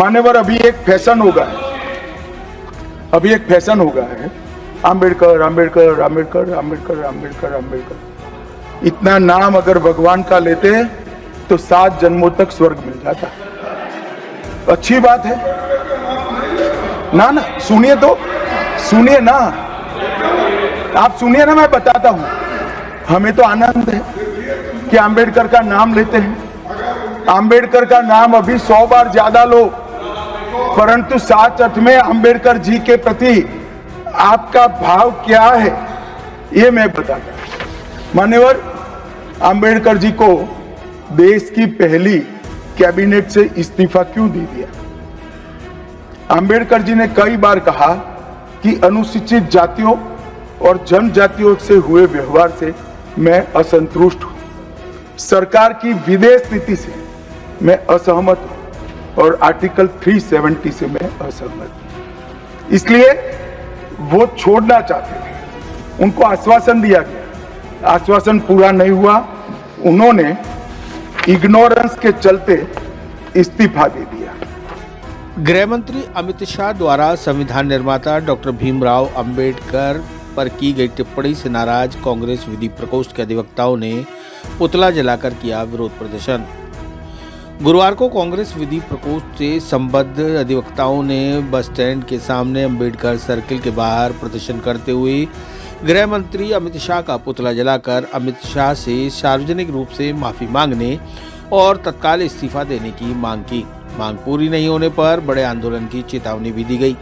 मान्यवर, अभी एक फैशन हो गया है, आम्बेडकर आम्बेडकर आम्बेडकर आम्बेडकर आम्बेडकर आम्बेडकर। इतना नाम अगर भगवान का लेते तो 7 जन्मों तक स्वर्ग मिल जाता। अच्छी बात है ना। सुनिए तो, सुनिए ना, आप सुनिए ना, मैं बताता हूं। हमें तो आनंद है कि आम्बेडकर का नाम लेते हैं। आम्बेडकर का नाम अभी 100 बार ज्यादा लो, परंतु साच अर्थ में आम्बेडकर जी के प्रति आपका भाव क्या है ये मैं बताता हूं। मान्यवर, आम्बेडकर जी को देश की पहली कैबिनेट से इस्तीफा क्यों दे दिया? आम्बेडकर जी ने कई बार कहा कि अनुसूचित जातियों और जनजातियों से हुए व्यवहार से मैं असंतुष्ट हूं, सरकार की विदेश नीति से मैं असहमत हूं और आर्टिकल 370 से मैं असहमत हूं। इसलिए वो छोड़ना चाहते थे। उनको आश्वासन दिया गया, आश्वासन पूरा नहीं हुआ। उन्होंने इग्नोरेंस के चलते इस्तीफा दे दिया। गृह मंत्री अमित शाह द्वारा संविधान निर्माता डॉक्टर भीमराव अंबेडकर पर की गई टिप्पणी से नाराज कांग्रेस विधि प्रकोष्ठ के अधिवक्ताओं ने पुतला जलाकर किया विरोध प्रदर्शन। गुरुवार को कांग्रेस विधि प्रकोष्ठ से संबद्ध अधिवक्ताओं ने बस स्टैंड के सामने अंबेडकर सर्किल के बाहर प्रदर्शन करते हुए गृह मंत्री अमित शाह का पुतला जलाकर अमित शाह से सार्वजनिक रूप से माफी मांगने और तत्काल इस्तीफा देने की मांग की। मांग पूरी नहीं होने पर बड़े आंदोलन की चेतावनी भी दी गई।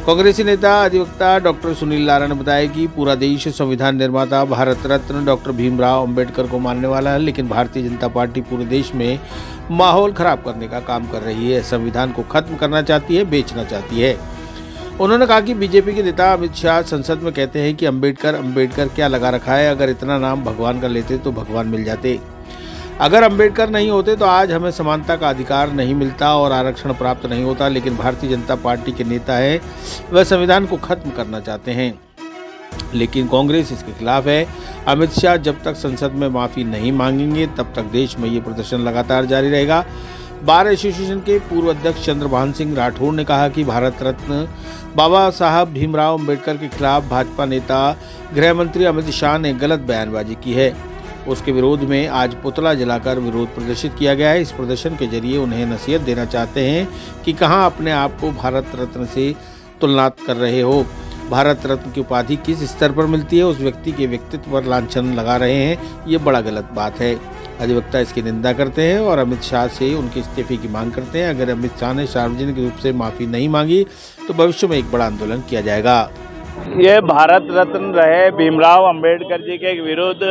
कांग्रेसी नेता अधिवक्ता डॉक्टर सुनील लारा ने बताया कि पूरा देश संविधान निर्माता भारत रत्न डॉक्टर भीमराव अंबेडकर को मानने वाला है, लेकिन भारतीय जनता पार्टी पूरे देश में माहौल खराब करने का काम कर रही है, संविधान को खत्म करना चाहती है, बेचना चाहती है। उन्होंने कहा कि बीजेपी के नेता अमित शाह संसद में कहते हैं कि अंबेडकर क्या लगा रखा है, अगर इतना नाम भगवान का लेते तो भगवान मिल जाते। अगर अंबेडकर नहीं होते तो आज हमें समानता का अधिकार नहीं मिलता और आरक्षण प्राप्त नहीं होता, लेकिन भारतीय जनता पार्टी के नेता है वह संविधान को खत्म करना चाहते हैं, लेकिन कांग्रेस इसके खिलाफ है। अमित शाह जब तक संसद में माफी नहीं मांगेंगे तब तक देश में ये प्रदर्शन लगातार जारी रहेगा। बार एसोसिएशन के पूर्व अध्यक्ष चंद्रभान सिंह राठौड़ ने कहा कि भारत रत्न बाबा साहब भीमराव अंबेडकर के खिलाफ भाजपा नेता गृह मंत्री अमित शाह ने गलत बयानबाजी की है। उसके विरोध में आज पुतला जलाकर विरोध प्रदर्शित किया गया है। इस प्रदर्शन के जरिए उन्हें नसीहत देना चाहते हैं कि कहां अपने आप को भारत रत्न से तुलना कर रहे हो। भारत रत्न की उपाधि किस स्तर पर मिलती है, उस व्यक्ति के व्यक्तित्व पर लांछन लगा रहे हैं, ये बड़ा गलत बात है। अधिवक्ता इसकी निंदा करते हैं और अमित शाह से उनके इस्तीफे की मांग करते हैं। अगर अमित शाह ने सार्वजनिक रूप से माफी नहीं मांगी तो भविष्य में एक बड़ा आंदोलन किया जाएगा। ये भारत रत्न रहे भीमराव अंबेडकर जी के विरुद्ध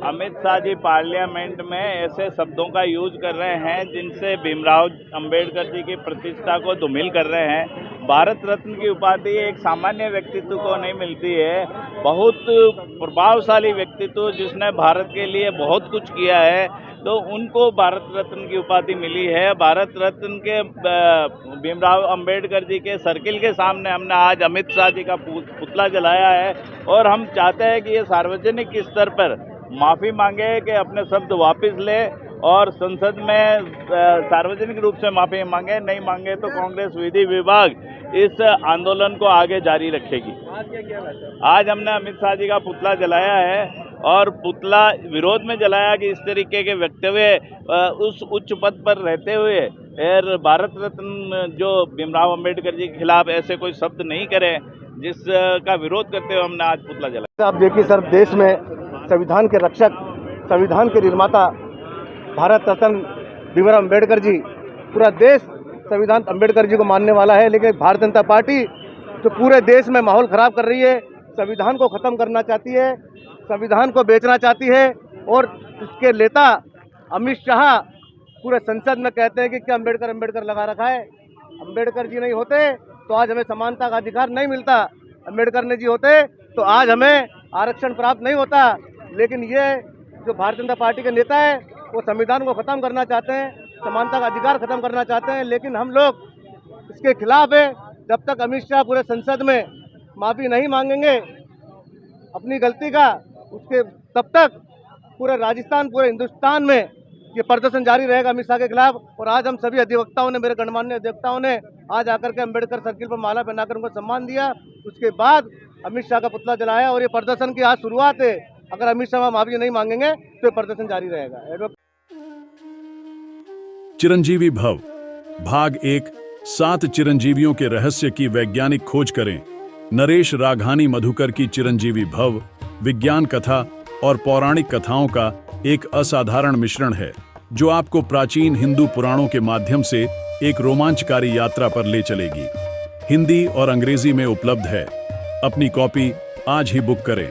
अमित शाह जी पार्लियामेंट में ऐसे शब्दों का यूज कर रहे हैं जिनसे भीमराव अंबेडकर जी की प्रतिष्ठा को धूमिल कर रहे हैं। भारत रत्न की उपाधि एक सामान्य व्यक्तित्व को नहीं मिलती है, बहुत प्रभावशाली व्यक्तित्व जिसने भारत के लिए बहुत कुछ किया है, तो उनको भारत रत्न की उपाधि मिली है। भारत रत्न के भीमराव अंबेडकर जी के सर्किल के सामने हमने आज अमित शाह जी का पुतला जलाया है और हम चाहते हैं कि ये सार्वजनिक स्तर पर माफ़ी मांगे, कि अपने शब्द वापस ले और संसद में सार्वजनिक रूप से माफ़ी मांगे। नहीं मांगे तो कांग्रेस विधि विभाग इस आंदोलन को आगे जारी रखेगी। आज हमने अमित शाह जी का पुतला जलाया है और पुतला विरोध में जलाया कि इस तरीके के वक्तव्य उस उच्च पद पर रहते हुए और भारत रत्न जो भीमराव अंबेडकर जी के खिलाफ ऐसे कोई शब्द नहीं करें, जिसका विरोध करते हुए हमने आज पुतला जलाया। आप देखिए सर, देश में संविधान के रक्षक, संविधान के निर्माता भारत रत्न भीमराव अंबेडकर जी, पूरा देश संविधान अंबेडकर जी को मानने वाला है, लेकिन भारतीय जनता पार्टी जो पूरे देश में माहौल खराब कर रही है, संविधान को खत्म करना चाहती है, संविधान को बेचना चाहती है और इसके नेता अमित शाह पूरे संसद में कहते हैं कि क्या अंबेडकर लगा रखा है। अंबेडकर जी नहीं होते तो आज हमें समानता का अधिकार नहीं मिलता, अंबेडकर जी होते तो आज हमें आरक्षण प्राप्त नहीं होता। लेकिन ये जो भारतीय जनता पार्टी के नेता है वो संविधान को खत्म करना चाहते हैं, समानता का अधिकार खत्म करना चाहते हैं, लेकिन हम लोग इसके खिलाफ है। जब तक अमित शाह पूरे संसद में माफ़ी नहीं मांगेंगे अपनी गलती का, उसके तब तक पूरे राजस्थान, पूरे हिंदुस्तान में ये प्रदर्शन जारी रहेगा अमित शाह के खिलाफ। और आज हम सभी अधिवक्ताओं ने, मेरे गणमान्य अधिवक्ताओं ने आज आकर के अम्बेडकर सर्किल पर माला पहनाकर उनको सम्मान दिया। उसके बाद अमित शाह का पुतला जलाया और ये प्रदर्शन की आज शुरुआत है। अगर अमित शाह माफी नहीं मांगेंगे तो ये प्रदर्शन जारी रहेगा। चिरंजीवी भव भाग 1 7 चिरंजीवियों के रहस्य की वैज्ञानिक खोज करें। नरेश राघानी मधुकर की चिरंजीवी भव विज्ञान कथा और पौराणिक कथाओं का एक असाधारण मिश्रण है जो आपको प्राचीन हिंदू पुराणों के माध्यम से एक रोमांचकारी यात्रा पर ले चलेगी। हिंदी और अंग्रेजी में उपलब्ध है। अपनी कॉपी आज ही बुक करें।